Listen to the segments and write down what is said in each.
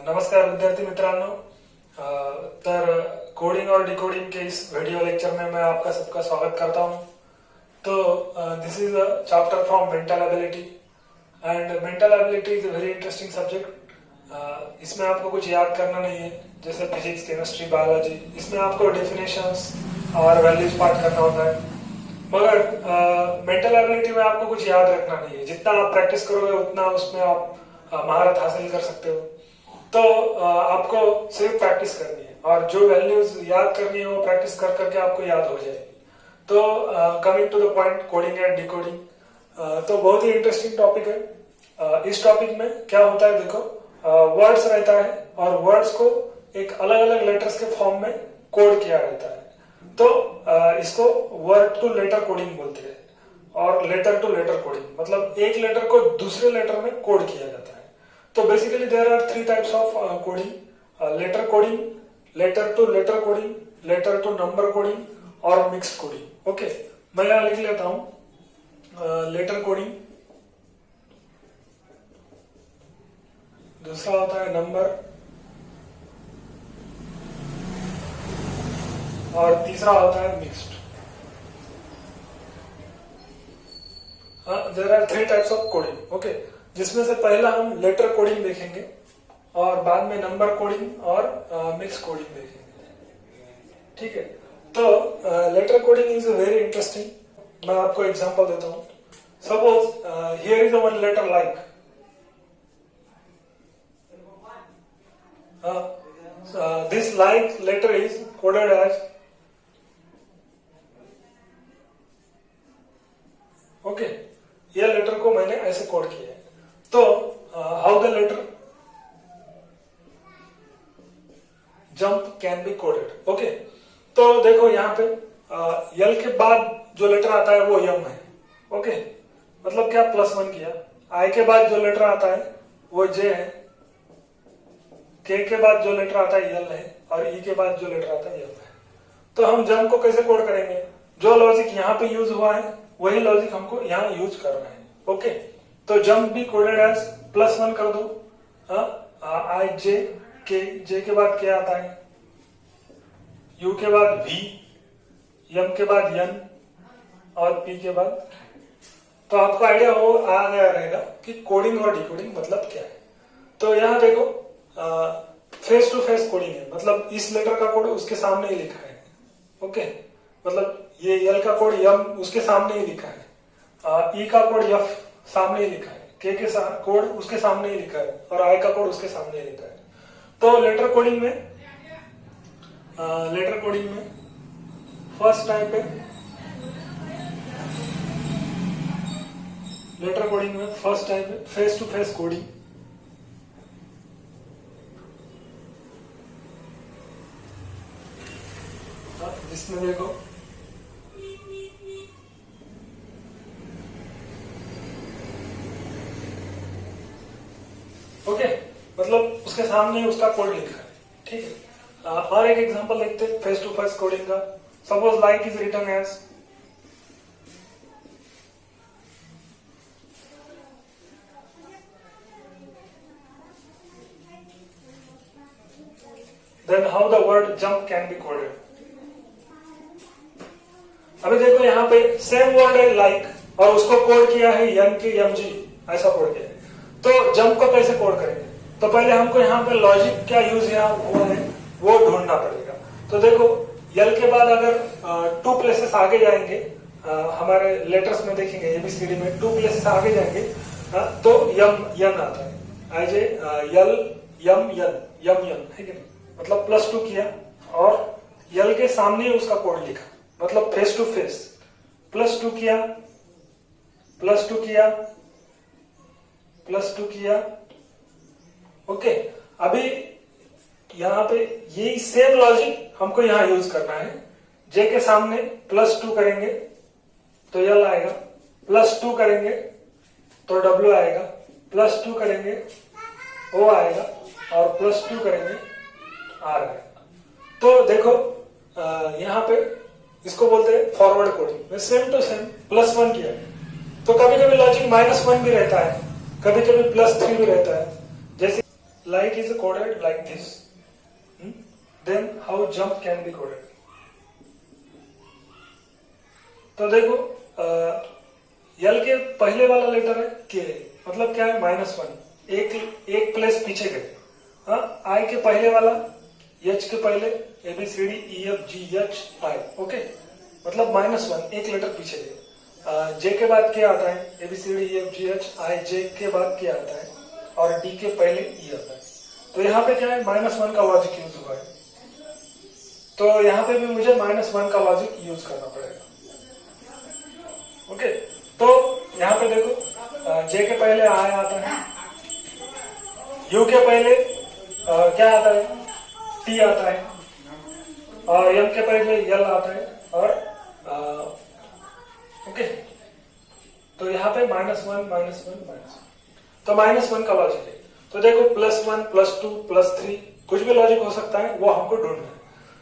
नमस्कार विद्यार्थी मित्रांनो. तर कोडिंग और डिकोडिंग के इस वीडियो लेक्चर में मैं आपका सबका स्वागत करता हूं. तो this is a chapter from mental ability and mental ability is a very interesting subject. इसमें आपको कुछ याद करना नहीं है जैसे फिजिक्स, केमिस्ट्री, बायोलॉजी. इसमें आपको डेफिनेशंस और वैल्यूज पार्ट करना होता है. मगर मेंटल एबिलिटी में आपको कुछ याद रखना नहीं है. जितना आप प्रैक्टिस करोगे उतना उसमें आप महारत हासिल कर सकते हो. तो आपको सिर्फ प्रैक्टिस करनी है और जो वैल्यूज याद करनी है वो प्रैक्टिस कर करके आपको याद हो जाएगी. तो coming to the point, coding and decoding. तो बहुत ही इंटरेस्टिंग टॉपिक है. इस टॉपिक में क्या होता है, देखो, वर्ड्स रहता है और वर्ड्स को एक अलग अलग लेटर्स के फॉर्म में कोड किया रहता है. तो इसको वर्ड टू लेटर कोडिंग बोलते हैं. और लेटर टू लेटर कोडिंग मतलब एक लेटर को दूसरे लेटर में कोड किया जाता है. तो basically there are three types of coding: letter coding, letter to letter coding, letter to number coding और मिक्स्ड कोडिंग. ओके, मैं यहां लिख लेता हूं लेटर कोडिंग. दूसरा होता है नंबर और तीसरा होता है mixed. There are three types of coding. Okay, जिसमें से पहला हम लेटर कोडिंग देखेंगे और बाद में नंबर कोडिंग और मिक्स कोडिंग देखेंगे. ठीक है. तो letter coding is very interesting. मैं आपको एग्जांपल देता हूं. Suppose here is one letter like. This like letter is coded as okay. ये लेटर को मैंने ऐसे कोड किया है. तो how the letter jump can be coded. Okay, तो देखो यहाँ पे यल के बाद जो लेटर आता है वो यम है. ओके, मतलब क्या, +1 किया. आई के बाद जो लेटर आता है वो जे है. के बाद जो लेटर आता है यल है और ई के बाद जो लेटर आता है यम है. तो हम जंप को कैसे कोड करेंगे? जो लॉजिक यहाँ पे यूज हुआ है वही लॉजिक हमको यहाँ यूज करना है. ओके, तो जंप भी कोडेड एज +1 कर दो. आई जे के बाद क्या आता है, यू के बाद वी, यम के बाद यन और पी के बाद. तो आपको आइडिया हो आ गया रहेगा कि कोडिंग और डिकोडिंग मतलब क्या है. तो यहाँ देखो, फेस टू फेस कोडिंग है. मतलब इस लेटर का कोड उसके सामने ही लिखा है. ओके, मतलब ये यल का कोड यम उसके सामने ही लिखा है. ई का कोड यफ सामने ही लिखा है. के कोड उसके सामने ही लिखा है और आई का कोड उसके सामने ही लिखा है. तो लेटर कोडिंग में फर्स्ट टाइप है. लेटर कोडिंग में फर्स्ट टाइप है फेस टू फेस कोडिंग. जिसमें देखो ओके, मतलब उसके सामने उसका कोड लिखा है. ठीक है. और एक एग्जांपल देखते हैं फेस टू फेस कोडिंग का. Suppose like is written as then how the word jump can be coded. अभी देखो यहाँ पे सेम वर्ड है लाइक और उसको कोड किया है यन के यम जी, ऐसा कोड किया है. तो जंप को कैसे कोड करेंगे? तो पहले हमको यहाँ पे लॉजिक क्या यूज यहाँ हुआ है वो ढूंढना पड़ेगा. तो देखो, यल के बाद अगर 2 प्लेसेस आगे जाएंगे, हमारे लेटर्स में देखेंगे एबीसीडी में 2 प्लेसेस आगे जाएंगे, तो यम यन आता है. आई जे यल यम यन, यम यन है कि नहीं. मतलब +2 किया और यल के सामने उसका कोड लिखा, मतलब फेस टू फेस. +2 किया, +2 किया, +2 किया. ओके, अभी यहाँ पे यही सेम लॉजिक हमको यहाँ यूज करना है. जे के सामने +2 करेंगे तो यल आएगा, +2 करेंगे तो डब्ल्यू आएगा, +2 करेंगे ओ आएगा और +2 करेंगे आर आएगा. तो देखो यहाँ पे इसको बोलते हैं forward coding. Same to same +1 किया. तो कभी कभी लॉजिक -1 भी रहता है, कभी कभी +3 भी रहता है. जैसे like is coded like this, then how jump can be coded? तो देखो यल के पहले वाला लेटर है के, मतलब क्या है -1, एक प्लेस पीछे गए। आई के पहले वाला, एच के पहले ABCDEFGH I, ओके, मतलब -1 एक लेटर पीछे गए। जे के बाद क्या आता है ABCDEFGH I, जे के बाद क्या आता है, और डी के पहले ई आता है। तो यहाँ पे क्या है -1 का लॉजिक यूज हुआ है, तो यहाँ पे भी मुझे -1 का लॉजिक यूज करना पड़ेगा। ओके, तो यहाँ पे देखो जे के पहले आई आता है, यू के पहले क्या आता है टी आता है, और एम के पहले यल आता है, और ओके, तो यहाँ पे -1 तो -1 का लॉजिक है। तो देखो +1 +2 +3 कुछ भी लॉजिक हो सकता है, वो हमको ढूंढना है।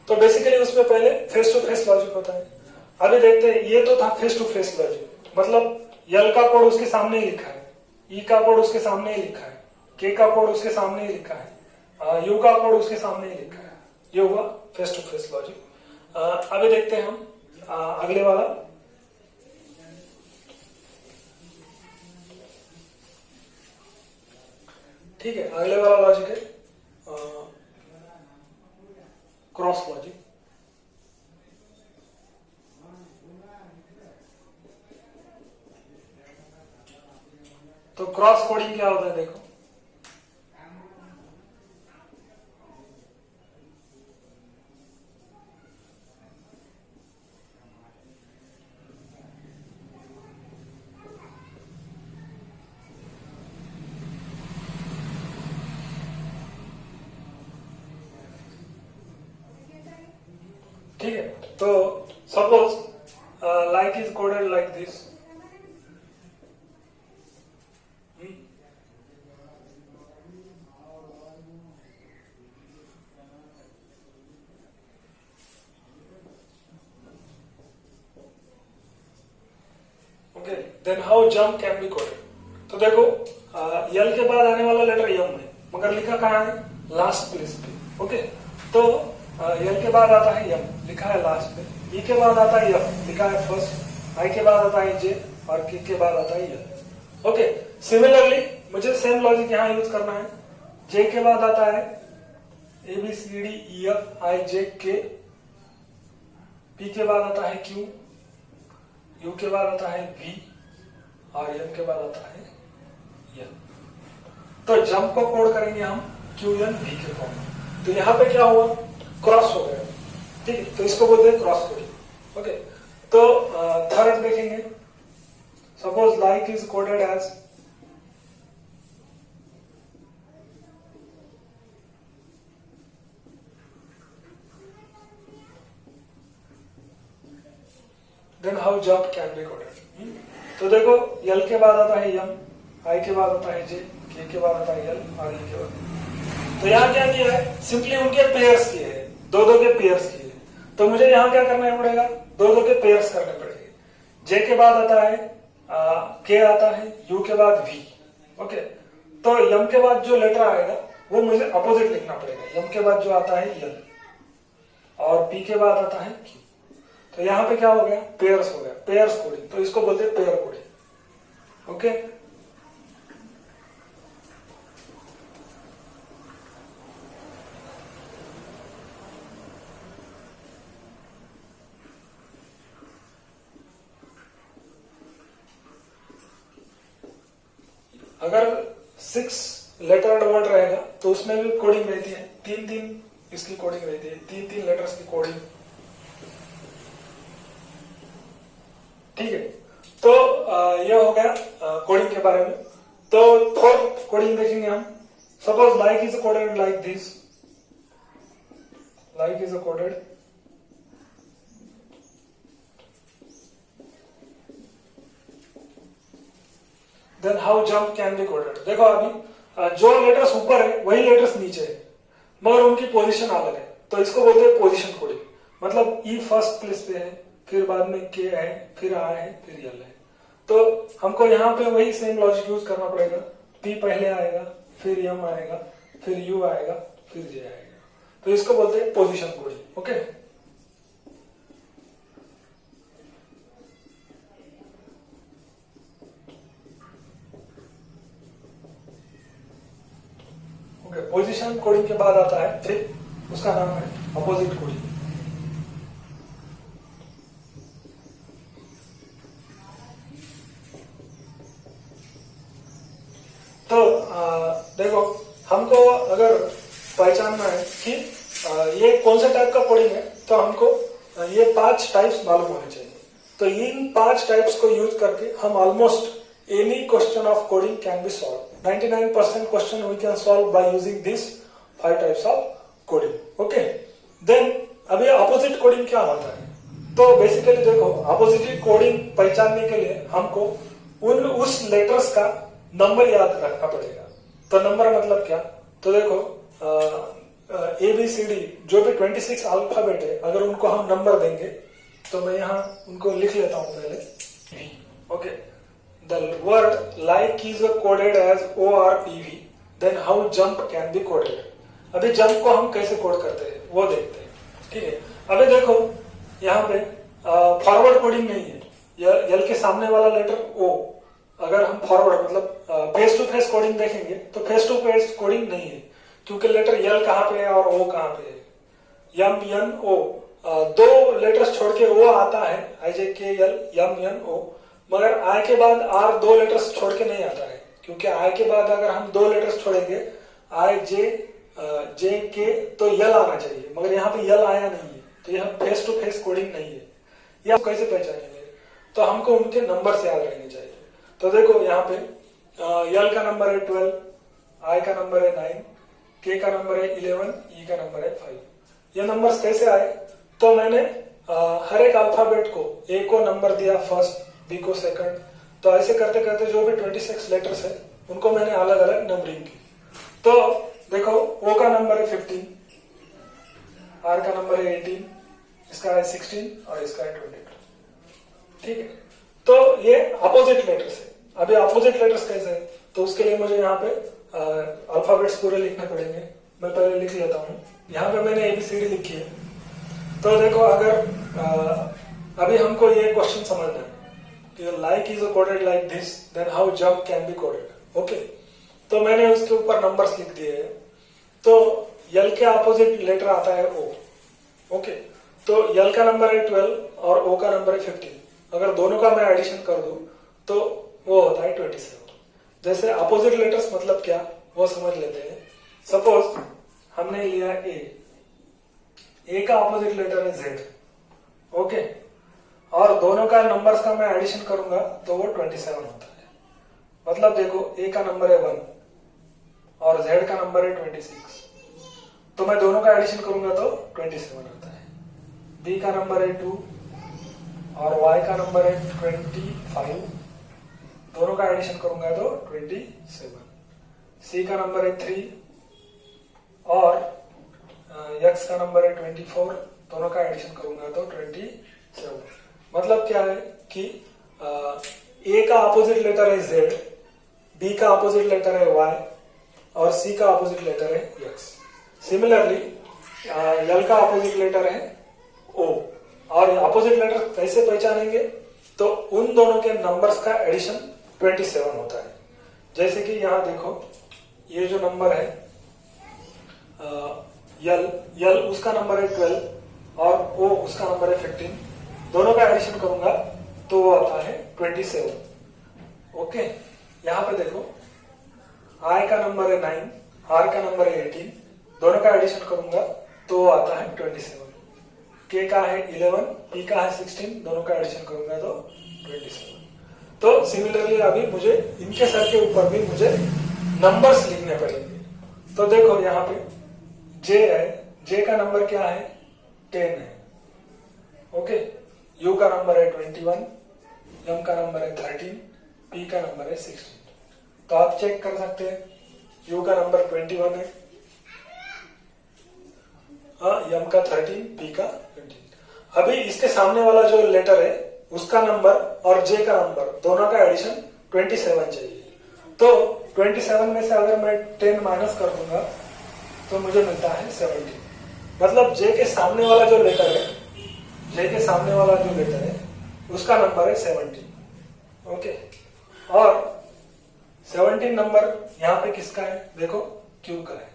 तो बेसिकली उसमें पहले फेस टू फेस लॉजिक होता है। अभी देखते हैं, ये तो था फेस टू फेस लॉजिक, मतलब यल का कोड उसके सामने ही लिखा है, ई का कोड उसके सामने ही लिखा है, के का कोड उसके सामने ही लिखा है, यू का कोड उसके सामने ही लिखा है। ये हुआ फेस टू फेस लॉजिक। अभी देखते हैं हम अगले वाला। ठीक है, अगले वाला लॉजिक है क्रॉस लॉजिक। तो क्रॉस कोडिंग क्या होता है देखो, ठीक है। तो suppose like is coded like this, okay, then how jump can be coded. तो देखो यल के बाद आने वाला लेटर यम है, मगर लिखा कहाँ है लास्ट प्लेस पे। ओके, तो यल के बाद आता है यम, लिखा है लास्ट पे, ई के बाद आता है एफ, लिखा है फर्स्ट, आई के बाद आता है जे, और के बाद आता है यल। ओके, सिमिलरली मुझे सेम लॉजिक यहाँ यूज करना है। जे के बाद आता है ABCDEFI के, पी के बाद आता है क्यू, यू के बाद आता है वी, और एम के बाद आता है एल। तो जंप को कोड करेंगे हम QN V के फॉर्म में। तो यहाँ पे क्या हुआ, क्रॉस हो गया। ठीक है, तो इसको बोलते हैं क्रॉस कोडिंग। ओके, तो थर्ड देखेंगे, suppose like is coded as then how jump can be coded. तो देखो यल के बाद आता है यम, आई के बाद आता है जे, के बाद आता है यल, और ई के बाद। तो यहाँ क्या किया है, सिंपली उनके पेयर्स किए हैं, दो के पेयर्स किए। तो मुझे यहाँ क्या करना पड़ेगा, दो के पेयर्स करने पड़ेंगे। जे के बाद आता है के आता है, यू के बाद वी। ओके, तो यम के बाद जो लेटर आएगा वो मुझे अपोजिट लिखना पड़ेगा। यम के बाद जो आता है यल, और पी के बाद आता है क्यू। तो यहाँ पे क्या हो गया, पेयर्स हो गया, पेयर्स कोडिंग। तो इसको बोलते हैं पेयर कोडिंग। ओके, अगर 6 लेटर वर्ड रहेगा तो उसमें भी कोडिंग रहती है, 3 इसकी कोडिंग रहती है, 3 लेटर्स की कोडिंग। ठीक है, तो ये हो गया कोडिंग के बारे में। तो फोर्थ कोडिंग देखेंगे हम। Suppose like is coded like this, like is coded then how jump can be coded. देखो अभी जो लेटर्स ऊपर है वही लेटर्स नीचे है, मगर उनकी पोजीशन अलग है। तो इसको बोलते हैं पोजीशन कोडिंग। मतलब ई फर्स्ट प्लेस पे है, फिर बाद में के है, फिर आ है, फिर यल है। तो हमको यहाँ पे वही सेम लॉजिक यूज करना पड़ेगा। पी पहले आएगा, फिर यम आएगा, फिर यू आएगा, फिर जे आएगा। तो इसको बोलते हैं position coding. Okay, okay. Position coding के बाद आता है फिर उसका नाम है अपोजिट कोडिंग। तो देखो, हमको अगर पहचानना है कि ये कौन सा टाइप का कोडिंग है, तो हमको ये 5 टाइप्स मालूम होने चाहिए। तो इन 5 टाइप्स को यूज करके हम almost any question of coding can be solve. 99% question we can solve by using this 5 types of coding. Okay, then अभी अपोजिट कोडिंग क्या होता है? तो बेसिकली देखो, अपोजिट कोडिंग पहचानने के लिए हमको उस लेटर्स का नंबर याद रखना पड़ेगा। तो नंबर मतलब क्या? तो देखो, ABCD जो भी 26 अल्फाबेट है, अगर उनको हम नंबर देंगे तो मैं यहाँ उनको लिख लेता हूं पहले। Okay, the word like is coded as ORPV, then how jump can be coded. अभी जंप को हम कैसे कोड करते हैं वो देखते हैं। ठीक है, अभी देखो यहाँ पे फॉरवर्ड कोडिंग नहीं है। एल के सामने वाला लेटर O, अगर हम फॉरवर्ड मतलब फेस टू फेस कोडिंग देखेंगे तो फेस टू फेस कोडिंग नहीं है, क्योंकि लेटर एल कहाँ पे है और ओ कहाँ पे है। एम एन ओ, 2 लेटर्स छोड़ के ओ आता है, IJKL एम एन ओ, मगर आई के बाद आर 2 लेटर्स छोड़ के नहीं आता है, क्योंकि आई के बाद अगर हम 2 लेटर्स छोड़ेंगे IJK तो यल आना चाहिए, मगर यहाँ पे यल आया नहीं है, तो यह फेस टू फेस कोडिंग नहीं है। यह कैसे पहचानेंगे? तो हमको उनके नंबर से याद रहने चाहिए। तो देखो यहाँ पे एल का नंबर है 12, आई का नंबर है 9, के का नंबर है 11, ई का नंबर है 5। ये नंबर्स कैसे आए? तो मैंने हर एक अल्फाबेट को ए को नंबर दिया फर्स्ट, बी को सेकंड, तो ऐसे करते करते जो भी 26 लेटर्स है उनको मैंने अलग अलग नंबरिंग की। तो देखो, ओ का नंबर है 15, आर का नंबर है 18, इसका है 16 और इसका है 22। ठीक है, तो ये अपोजिट लेटर्स है। अभी अपोजिट लेटर्स कैसे है? तो उसके लिए मुझे यहाँ पे अल्फाबेट्स पूरे लिखने पड़ेंगे। मैं पहले लिख लेता हूँ। यहाँ पे मैंने ABCD लिखी है। तो देखो, अगर अभी हमको ये क्वेश्चन समझना है कि like is coded like this, then how jump can be coded. Okay, तो मैंने उसके ऊपर नंबर्स लिख दिए हैं। तो यल के अपोजिट लेटर आता है O। ओके, तो यल का नंबर है 12 और O का नंबर है 15। अगर दोनों का मैं एडिशन कर दूं तो वो होता है 27। जैसे अपोजिट लेटर्स मतलब क्या वो समझ लेते हैं। सपोज हमने लिया ए का अपोजिट लेटर है Z। ओके, और दोनों का नंबर्स का मैं एडिशन करूंगा तो वो 27 होता है। मतलब देखो, ए का नंबर है 1 और Z का नंबर है 26, तो मैं दोनों का एडिशन करूंगा तो 27 आता है। बी का नंबर है 2 और Y का नंबर है 25, दोनों का एडिशन करूंगा तो 27। सी का नंबर है 3 और X का नंबर है 24, दोनों का एडिशन करूंगा तो 27। मतलब क्या है कि ए का अपोजिट लेटर है Z, बी का अपोजिट लेटर है Y और सी का अपोजिट लेटर है X। सिमिलरली L का अपोजिट लेटर है O, और अपोजिट लेटर कैसे पहचानेंगे? तो उन दोनों के नंबर्स का एडिशन 27 होता है। जैसे कि यहाँ देखो, ये जो नंबर है यल उसका नंबर है 12 और O उसका नंबर है 15, दोनों का एडिशन करूंगा तो वो आता है 27। ओके, यहाँ पे देखो, I का नंबर है 9, R का नंबर है 18, दोनों का एडिशन करूंगा तो वो आता है 27। K का है 11, P का है 16, दोनों का एडिशन करूंगा तो 27। तो सिमिलरली अभी मुझे इनके सर के ऊपर भी मुझे नंबर्स लिखने पड़ेंगे। तो देखो, यहाँ पे J है, J का नंबर क्या है? 10 है। ओके, U का नंबर है 21, M का नंबर है 13, P का नंबर है 16। तो आप चेक कर सकते हैं, U का नंबर 21 है, M का 13, P का 15। अभी इसके सामने वाला जो लेटर है उसका नंबर और J का नंबर दोनों का एडिशन 27 चाहिए। तो 27 में से अगर मैं 10 माइनस कर दूंगा तो मुझे मिलता है 17। मतलब जे के सामने वाला जो लेटर है, जे के सामने वाला जो लेटर है उसका नंबर है 17। ओके, और 17 नंबर यहाँ पे किसका है? देखो क्यू का है,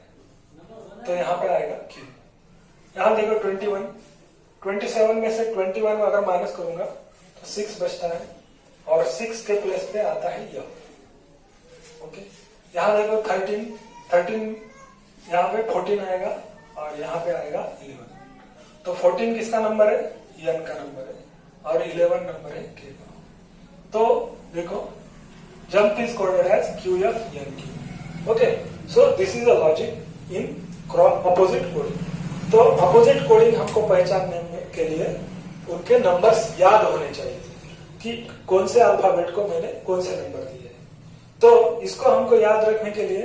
तो यहाँ पे आएगा क्यू। यहाँ देखो 21, 27 में से 21 अगर माइनस करूंगा तो 6 बचता है, और 6 के प्लेस पे आता है यह। ओके, यहाँ देखो 13 यहाँ पे 14 आएगा, और यहाँ पे आएगा 11। तो 14 किसका नंबर है? एन का नंबर है, और 11 नंबर है के का। तो देखो jump is coded as QF NQ। Okay, so this is a logic in opposite coding. तो अपोजिट कोडिंग हमको पहचानने के लिए उनके नंबर्स याद होने चाहिए कि कौन से अल्फाबेट को मैंने कौन से नंबर दिए हैं। तो इसको हमको याद रखने के लिए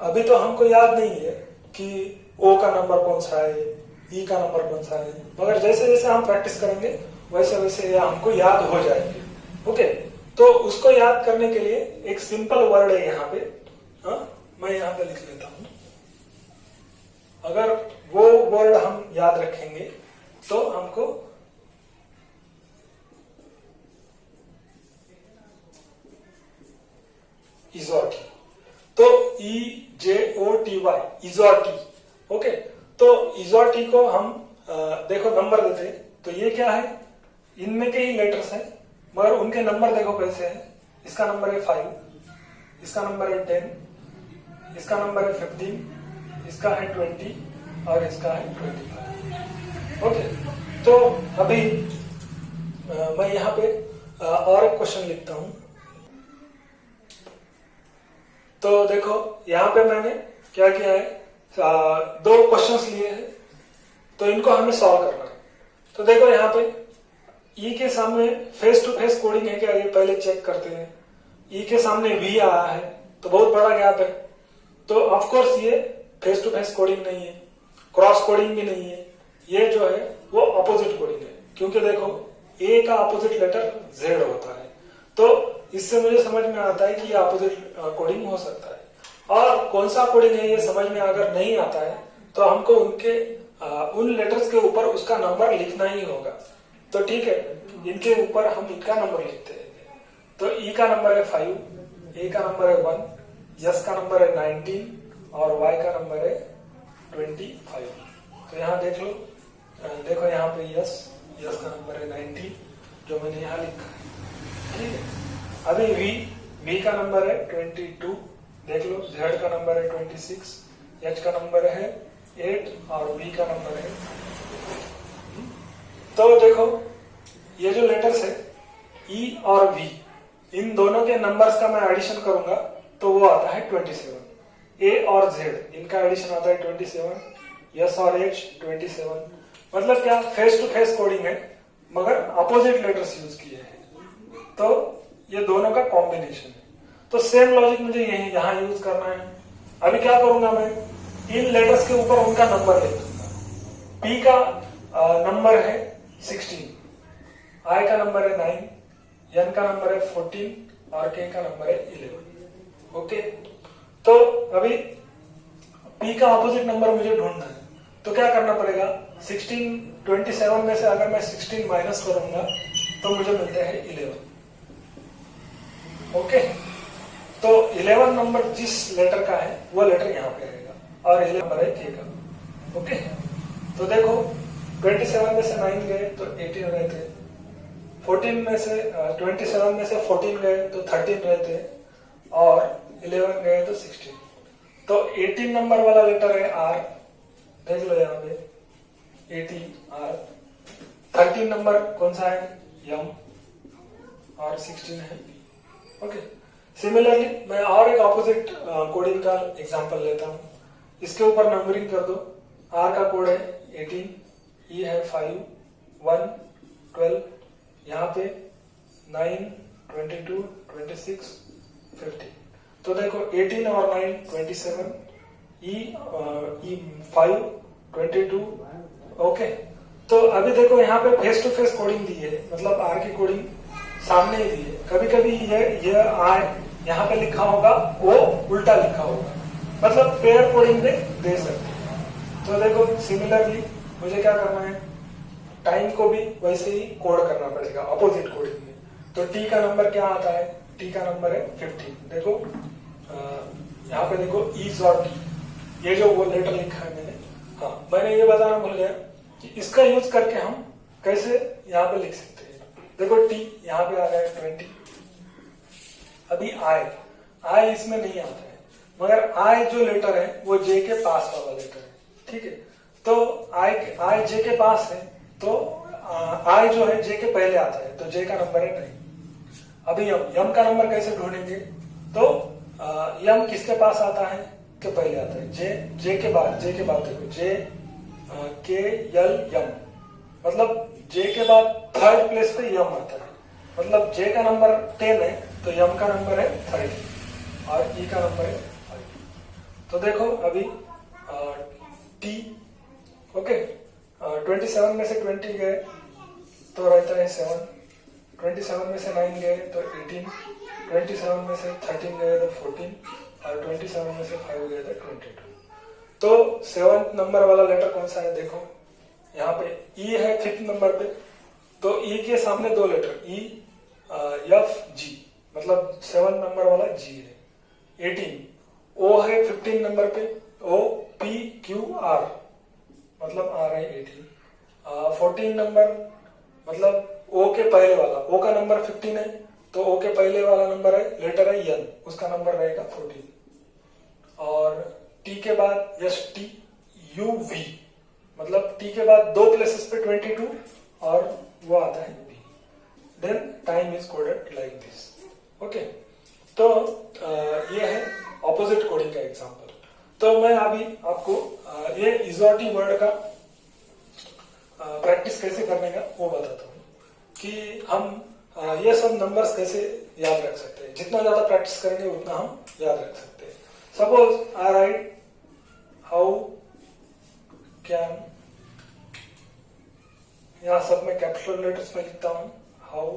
अभी तो हमको याद नहीं है कि O का नंबर कौन सा है, E का नंबर कौन सा है, मगर जैसे जैसे हम प्रैक्टिस करेंगे वैसे वैसे ये हमको याद हो जाएंगे। ओके, तो उसको याद करने के लिए एक सिंपल वर्ड है यहाँ पे। मैं यहाँ पे लिख लेता हूं। अगर वो वर्ड हम याद रखेंगे तो हमको इजोटी, तो EJOTY इजोटी। ओके, तो इजोटी को हम देखो नंबर देते, तो ये क्या है? इनमें के ही लेटर्स हैं, मगर उनके नंबर देखो कैसे हैं। इसका नंबर है 5, इसका नंबर है 10, इसका नंबर है 15, इसका है 20, और इसका है 25। ओके, तो अभी मैं यहाँ पे और एक क्वेश्चन लिखता हूं। तो देखो यहाँ पे मैंने क्या किया है, दो क्वेश्चंस लिए हैं, तो इनको हमें सॉल्व करना है। तो देखो यहाँ पे ई के सामने फेस टू फेस कोडिंग है क्या, ये पहले चेक करते हैं। ई के सामने वी आया है, तो बहुत बड़ा गैप है, तो ऑफ कोर्स ये फेस टू फेस कोडिंग नहीं है, क्रॉस कोडिंग भी नहीं है। ये जो है वो अपोजिट कोडिंग है, क्योंकि देखो ए का अपोजिट लेटर जेड होता है। तो इससे मुझे समझ में आता है कि ये अपोजिट कोडिंग हो सकता है। और कौन सा कोडिंग है ये समझ में अगर नहीं आता है तो हमको उनके उन लेटर्स के ऊपर उसका नंबर लिखना ही होगा। तो ठीक है, इनके ऊपर हम इनका नंबर लिखते हैं। तो ई का नंबर है 5, ए का नंबर है 1, यस का नंबर है 19, और वाई का नंबर है 25। तो यहाँ देख लो, देखो यहाँ पे यस का नंबर है 19, जो मैंने यहाँ लिखा है। ठीक है, अभी वी का नंबर है 22, देख लो। जेड का नंबर है 26, एच का नंबर है 8, और बी का नंबर है। तो देखो ये जो लेटर्स है ई और वी, इन दोनों के नंबर्स का मैं एडिशन करूंगा तो वो आता है 27। ए और जेड, इनका एडिशन आता है 27, यस और एच 27। मतलब क्या, फेस टू फेस कोडिंग है, मगर अपोजिट लेटर्स यूज किए हैं, तो ये दोनों का कॉम्बिनेशन है। तो सेम लॉजिक मुझे यही यहाँ यूज करना है। अभी क्या करूंगा मैं, इन लेटर्स के ऊपर उनका नंबर लिख दूंगा। पी का नंबर है 16, आई का नंबर है 9, एन का नंबर है 14, और के का नंबर है 11। ओके, तो अभी पी का अपोजिट नंबर मुझे ढूंढना है, तो क्या करना पड़ेगा? 27 में से अगर मैं 16 माइनस करूंगा तो मुझे मिलते हैं 11। ओके, तो 11 नंबर जिस लेटर का है वो लेटर यहाँ पे आएगा, और 11 नंबर है के का। ओके, तो देखो 27 में से 9 गए तो 18 रहते, 14 में से 27 में से 14 गए तो 13 रहते, और 11 गए तो 16। तो 18 नंबर वाला लेटर है आर, देख लो यहाँ पे 18 आर। 13 नंबर कौन सा है? यम, और 16 है बी। ओके, सिमिलरली मैं और एक ऑपोजिट कोडिंग का एग्जांपल लेता हूं। इसके ऊपर नंबरिंग कर दो। आर का कोड है 18, ई है 5, 1, 12, यहाँ पे 9, 22, 26, 50। तो देखो 18 और 9 27, ई 5 22। ओके, तो अभी देखो यहाँ पे फेस टू फेस कोडिंग दी है, मतलब आर की कोडिंग सामने ही दी है। कभी कभी ये आर यहाँ पे लिखा होगा, वो उल्टा लिखा होगा। मतलब पेयर कोडिंग में दे सकते हैं। तो देखो सिमिलरली मुझे क्या करना है, टाइम को भी वैसे ही कोड करना पड़ेगा अपोजिट कोडिंग में। तो टी का नंबर क्या आता है, टी का नंबर है 15। देखो यहाँ पे देखो इज और टी, ये जो वो लेटर लिखा है मैंने, हाँ मैंने ये बताना भूल गया कि इसका यूज करके हम कैसे यहाँ पे लिख सकते हैं। देखो टी यहाँ पे आ रहा है 20, अभी आई इसमें नहीं आता है, मगर आई जो लेटर है वो जे के पास वाला लेटर है, ठीक है। तो आई जे के पास है, तो आई जो है जे के पहले आता है, तो जे का नंबर है 9। अभी यम का नंबर कैसे ढूंढेंगे, तो यम किसके पास आता है, के पहले आता है, जे के बाद देखो जे के यल यम, मतलब जे के बाद थर्ड प्लेस पे यम आता है, मतलब जे का नंबर 10 है तो यम का नंबर है 30 और ई का नंबर है 5। तो देखो अभी टी, ओके, 27 में से 20 गए तो रहता है 7, 27 में से 9 गए तो 18, 27 में से 13 गए तो 14 और 27 में से 5 गए तो 22। तो 7th नंबर वाला लेटर कौन सा है, देखो यहाँ पे ई है 5th नंबर पे, तो ई के सामने दो लेटर ई एफ जी, मतलब 7 नंबर वाला जी है। 18 ओ है 15 नंबर पे, ओ पी क्यू आर, मतलब आर है 18। 14 नंबर मतलब ओ के पहले वाला, ओ का नंबर 15 है तो ओ के पहले वाला नंबर है लेटर है एन, उसका नंबर रहेगा 14। और टी के बाद यस टी यू वी, मतलब टी के बाद दो प्लेसेस पे 22 और वो आता है B. Then time is coded like this, okay. तो ये है ऑपोजिट कोडिंग का एग्जांपल। तो मैं अभी आपको ये इजोटी वर्ड का प्रैक्टिस कैसे करने का वो बताता हूँ कि हम ये सब नंबर्स कैसे याद रख सकते हैं। जितना ज्यादा प्रैक्टिस करेंगे उतना हम याद रख सकते हैं। Suppose I right how can, यहां सब में कैपिटल लेटर्स में लिखता हूं, how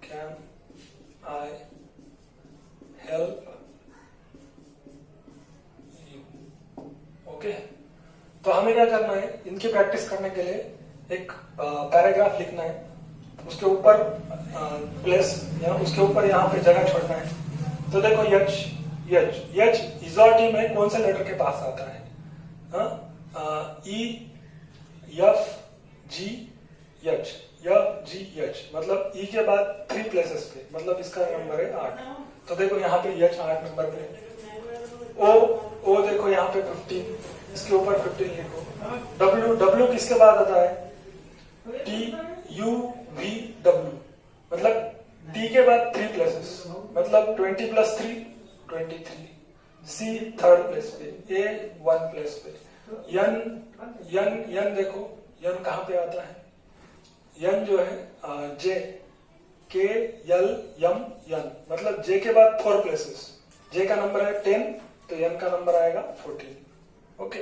can I help you, okay. तो हमें क्या करना है, इनकी प्रैक्टिस करने के लिए एक पैराग्राफ लिखना है, उसके ऊपर प्लेस या उसके ऊपर यहाँ पे जगह छोड़ना है। तो देखो यच इजोटी में कौन से लेटर के पास आता है, ई एफ जी एच, मतलब ई के बाद 3 प्लेसेस पे, मतलब इसका नंबर है 8। तो देखो यहाँ पे एच 8 नंबर पे, ओ देखो यहाँ पे 15, इसके ऊपर 15 लिखो। डब्ल्यू किसके बाद आता है, टी यू वी डब्ल्यू, मतलब डी के बाद 3 प्लेसेस, मतलब 20 प्लस 3 23। सी थर्ड प्लेस पे, ए 1 प्लेस पे, यन देखो यन कहाँ पे आता है, यन जो है जे के यल यम यन, मतलब जे के बाद 4 प्लेसेस, जे का नंबर है 10 तो यन का नंबर आएगा 14, ओके।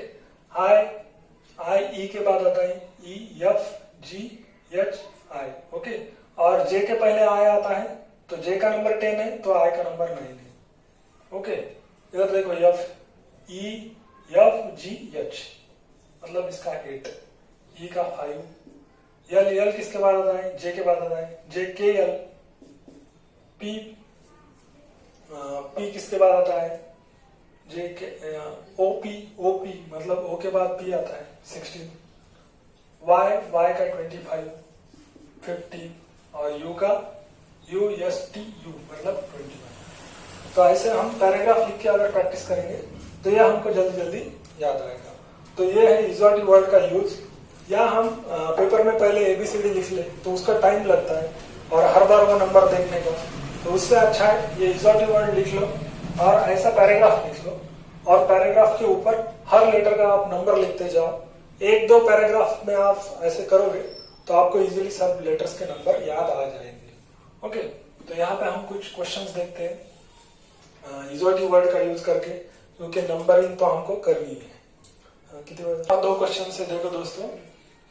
आई ई के बाद आता है E F G H I, okay. और जे के पहले आई आता है तो जे का नंबर 10 है तो आई का नंबर 9 है, ओके। इधर देखो F E F G H, मतलब इसका 8, ई का 5, यल किसके बाद आता है, जे के बाद आता है, जे के यल, पी किसके बाद आता है, जे के ओपी, मतलब ओ के बाद पी आता है 16, वाई का 25, 50 और यू का USTU मतलब 21। तो ऐसे हम पैराग्राफ लिख के अगर प्रैक्टिस करेंगे तो यह हमको जल्दी याद आएगा। तो ये है इजोटी वर्ड का यूज। या हम पेपर में पहले ABCD लिख ले तो उसका टाइम लगता है और हर बार वो नंबर देखने का, तो उससे अच्छा है ये इजोटी वर्ड लिख लो और ऐसा पैराग्राफ लिख लो और पैराग्राफ के ऊपर हर लेटर का आप नंबर लिखते जाओ। 1-2 पैराग्राफ में आप ऐसे करोगे तो आपको इजीली सब लेटर्स के नंबर याद आ जाएंगे, ओके। तो यहाँ पे हम कुछ क्वेश्चंस देखते हैं इजोटी वर्ड का यूज करके, क्योंकि नंबरिंग तो हमको करनी है। कितने 2 क्वेश्चन से देखो दोस्तों।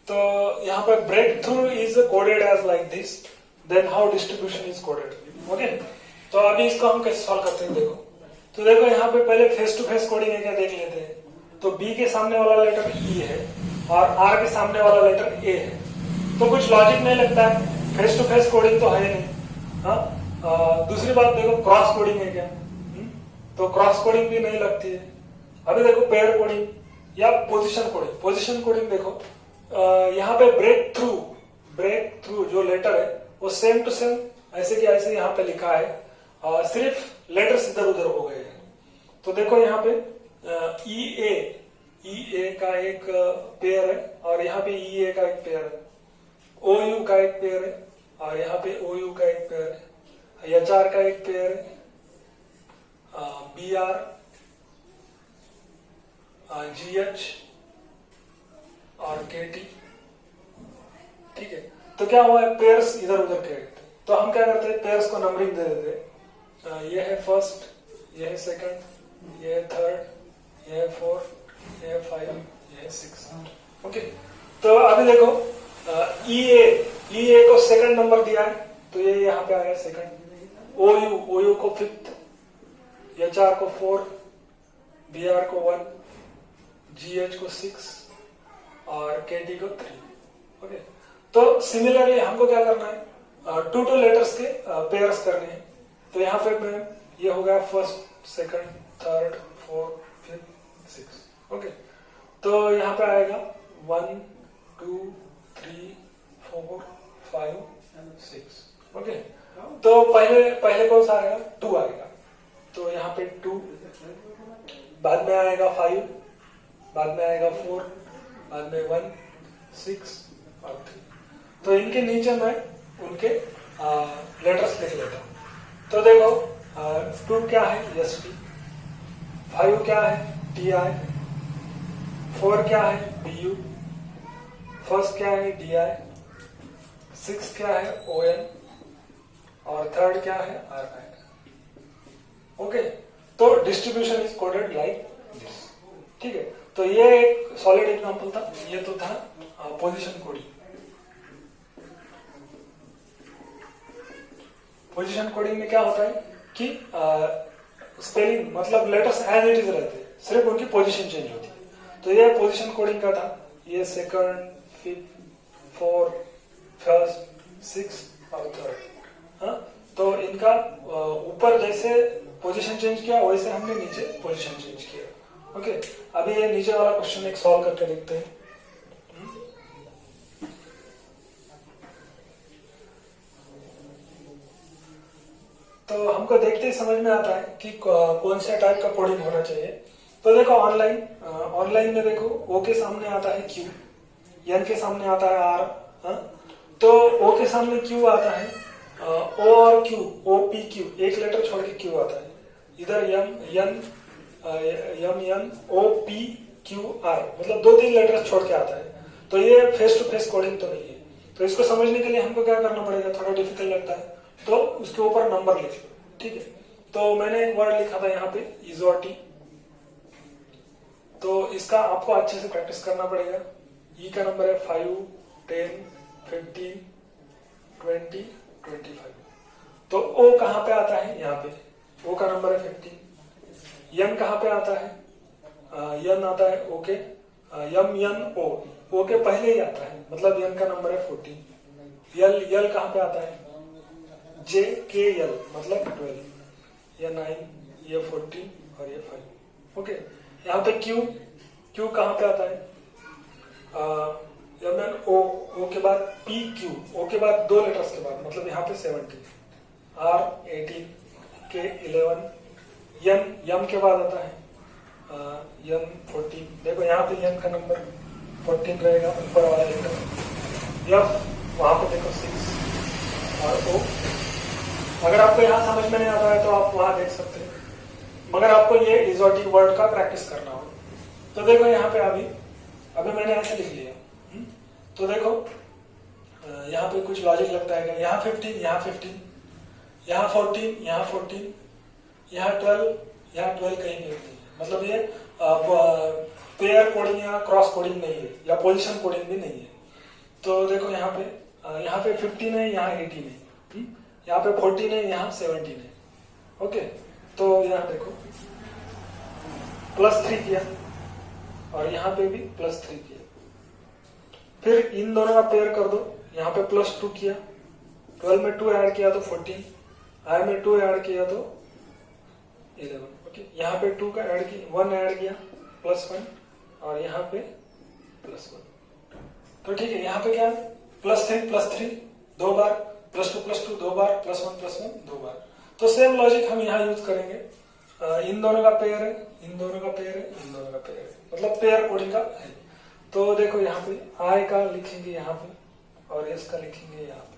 तो यहाँ पर breakthrough is coded as like this, then how distribution is coded, okay. तो अभी इसको हम कैसे सॉल्व करते हैं देखो। तो देखो यहाँ पे पहले फेस टू फेस कोडिंग है क्या देख लेते हैं। तो बी के सामने वाला लेटर ई है और आर के सामने वाला लेटर ए है, तो कुछ लॉजिक नहीं लगता है, फेस टू फेस कोडिंग तो है नहीं। हाँ, दूसरी बात देखो क्रॉस कोडिंग है क्या, तो क्रॉस कोडिंग भी नहीं लगती है। अभी देखो पेयर कोडिंग या पोजीशन कोडिंग। पोजीशन कोडिंग देखो यहाँ पे ब्रेक थ्रू जो लेटर है वो सेम टू सेम ऐसे कि ऐसे यहाँ पे लिखा है, सिर्फ लेटर्स इधर उधर हो गए हैं। तो देखो यहाँ पे ई ए का एक पेयर है और यहाँ पे ई ए का एक पेयर है, ओ यू का एक पेयर है और यहाँ पे ओ यू का एक पेयर है, एच आर का एक पेयर है, बी आर, जी एच और के टी। ठीक है, तो क्या हुआ है, पेयर्स इधर उधर के, तो हम क्या करते हैं पेयर्स को नंबरिंग दे देते हैं। ये है फर्स्ट, ये है सेकंड, ये है थर्ड, ये है फोर्थ, ये है फाइव, ये है सिक्स। ओके, तो अभी देखो ई ए को सेकंड नंबर दिया है तो ये यहाँ पे आया सेकंड, ओ यू को फिफ्थ, एच आर को फोर, बी आर को वन, जी एच को सिक्स और के टी को थ्री। ओके, तो सिमिलरली हमको क्या करना है, टू लेटर्स के पेयर्स करने हैं। तो यहाँ पे मैं ये हो गया first, second, third, fourth, fifth, six. Okay, तो यहाँ पे आएगा 1 2 3 4 5 6। ओके, तो पहले कौन सा आएगा, 2 आएगा, तो यहाँ पे 2, बाद में आएगा 5, बाद में आएगा 4, बाद में 1 6 और 3। तो इनके नीचे मैं उनके लेटर्स लिख लेता हूं। तो देखो 2 क्या है, एस टी, 5 क्या है, टी आई, 4 क्या है, बी यू, फर्स्ट क्या है, डी आई, 6 क्या है, ओ एन और थर्ड क्या है, आर आई। ओके, तो distribution is coded like this. ठीक है, तो ये एक सॉलिड एग्जांपल था, ये तो था पोजीशन कोडिंग। पोजीशन कोडिंग में क्या होता है कि स्पेलिंग मतलब लेटर्स एज इट इज रहते हैं, सिर्फ उनकी पोजीशन चेंज होती है। तो ये पोजीशन कोडिंग का था, ये second, fifth, fourth, first, six और थर्ड। हाँ, तो इनका ऊपर जैसे पोजीशन चेंज किया वैसे हमने नीचे पोजीशन चेंज किया। ओके, अभी ये नीचे वाला क्वेश्चन एक सॉल्व करके देखते हैं। तो हमको देखते ही समझ में आता है कि कौन से टाइप का कोडिंग होना चाहिए। तो देखो ऑनलाइन में देखो ओ के सामने आता है क्यू, एन के सामने आता है आर, तो ओ के सामने क्यू आता है, ओ और क्यू, ओ पी क्यू, एक लेटर छोड़ के क्यू आता है, इधर M N O P Q R, मतलब 2-3 लेटर छोड़ के आता है। तो ये फेस टू फेस कोडिंग तो नहीं है। तो इसको समझने के लिए हमको क्या करना पड़ेगा, थोड़ा डिफिकल्ट लगता है, तो उसके ऊपर नंबर लिख लो। ठीक है, तो मैंने एक वर्ड लिखा था यहाँ पे इजोटी, तो इसका आपको अच्छे से प्रैक्टिस करना पड़ेगा। ई का नंबर है 5 10 15 20 25। तो ओ कहाँ पे आता है, यहाँ पे ओ का नंबर है 15। एन कहाँ पे आता है, एन आता है ओके, एम एन ओ के पहले ही आता है, मतलब एन का नंबर है 14। यल कहाँ पे आता है, जे के एल मतलब 12, ये 9, ये 14 और ये 5। ओके, यहाँ पे क्यू कहाँ पे आता है, एम एन ओ के बाद पी क्यू, ओ के बाद 2 लेटर्स के बाद, मतलब यहाँ पे 17, आर 18, के 11, एम के बाद आता है एन 14। देखो यहाँ पे एन का नंबर 14 रहेगा, ऊपर वाला लेटर, एफ वहां पे देखो 6 और ओ। अगर आपको यहाँ समझ में नहीं आता है तो आप वहां देख सकते हैं, मगर आपको ये एक्सोटिक वर्ड का प्रैक्टिस करना हो। तो देखो यहाँ पे अभी मैंने ऐसे लिख लिया। तो देखो यहाँ पे कुछ लॉजिक लगता है क्या, यहाँ 15, यहाँ 15, यहाँ 14, यहाँ 14, यहाँ 12, यहाँ 12 कहीं नहीं है, मतलब ये पेयर कोडिंग या क्रॉस कोडिंग नहीं है, या पोजीशन कोडिंग भी नहीं है। तो देखो यहाँ पे 15 है, यहाँ 18 है, यहाँ पे 14 है, यहाँ 17 है। ओके, तो यहाँ देखो +3 किया और यहाँ पे भी +3 किया, फिर इन दोनों का पेयर कर दो, यहाँ पे +2 किया, 12 में 2 ऐड किया तो 14, I में 2 ऐड किया तो 11। ओके, यहाँ पे 2 का ऐड किया, 1 ऐड किया +1 और यहाँ पे +1। तो ठीक है, यहाँ पे क्या +3 2 बार, +2 2 बार, +1 2 बार। तो सेम लॉजिक हम यहाँ यूज करेंगे। इन दोनों का पेयर है, इन दोनों का पेयर है, इन दोनों का पेयर है, मतलब पेयर कोडिंग का है। तो देखो यहाँ पे I का लिखेंगे यहाँ पे और S का लिखेंगे यहाँ पे,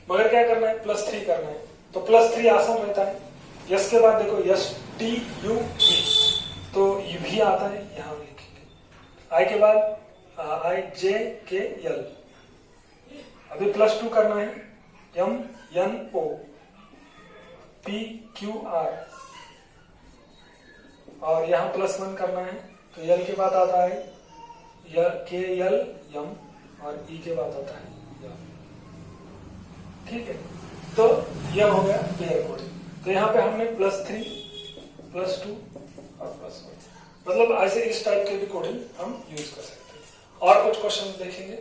मगर क्या करना है +3 करना है। तो +3 आसान रहता है। S के बाद देखो STUV, तो U भी आता है, यहाँ लिखेंगे। I के बाद IJKL, अभी +2 करना है, MNO PQR और यहाँ +1 करना है, तो L के बाद आता है KL M और E के बाद आता है M। ठीक है, तो यह हो गया पेयर कोडिंग। तो यहाँ पे हमने +3 +2 और +1, मतलब ऐसे इस टाइप के भी कोडिंग हम यूज कर सकते हैं। और कुछ क्वेश्चन देखेंगे।